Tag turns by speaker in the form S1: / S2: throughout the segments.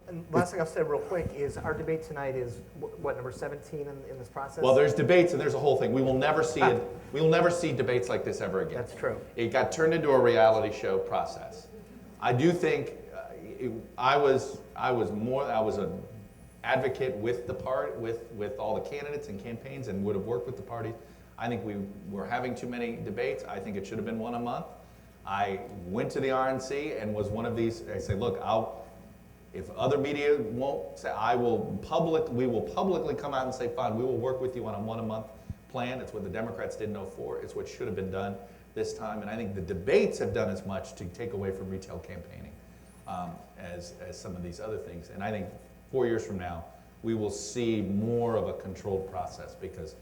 S1: And last thing I'll say real quick is our debate tonight is, what, number 17 in this process?
S2: Well, there's debates and there's a whole thing. We will never see it. We will never see debates like this ever again.
S1: That's true.
S2: It got turned into a reality show process. I do think I was an advocate with the with all the candidates and campaigns and would have worked with the parties. I think we were having too many debates. I think it should have been one a month. I went to the RNC and was one of these. I say, look, if other media won't say, we will publicly come out and say, fine, we will work with you on a one-a-month plan. It's what the Democrats didn't know for. It's what should have been done this time. And I think the debates have done as much to take away from retail campaigning as some of these other things. And I think 4 years from now, we will see more of a controlled process because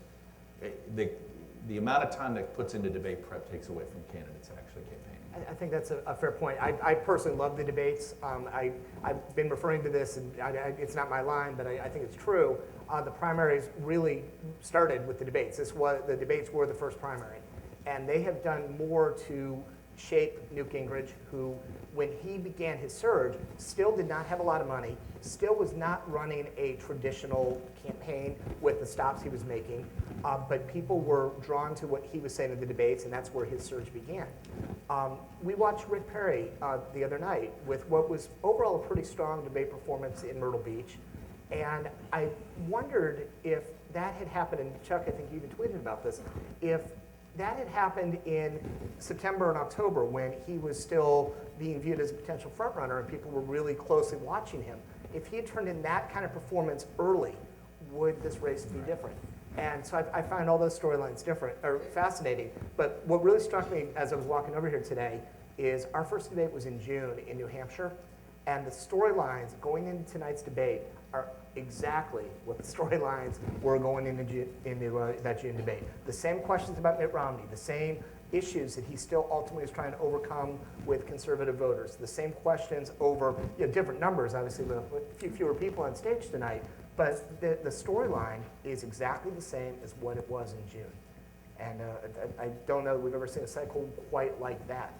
S2: the amount of time that puts into debate prep takes away from candidates actually campaigning.
S1: I think that's a fair point. I personally love the debates. I've been referring to this, and it's not my line, but I think it's true. The primaries really started with the debates. The debates were the first primary. And they have done more to shape Newt Gingrich, who, when he began his surge, still did not have a lot of money, still was not running a traditional campaign with the stops he was making, but people were drawn to what he was saying in the debates, and that's where his surge began. We watched Rick Perry the other night with what was overall a pretty strong debate performance in Myrtle Beach, and I wondered if that had happened, and Chuck, I think you even tweeted about this, if that had happened in September and October when he was still being viewed as a potential frontrunner and people were really closely watching him. If he had turned in that kind of performance early, would this race be different? And so I find all those storylines fascinating. But what really struck me as I was walking over here today is our first debate was in June in New Hampshire, and the storylines going into tonight's debate are exactly what the storylines were going into that June debate. The same questions about Mitt Romney, the same issues that he still ultimately is trying to overcome with conservative voters, the same questions over different numbers, obviously with a few fewer people on stage tonight, but the storyline is exactly the same as what it was in June. And I don't know that we've ever seen a cycle quite like that.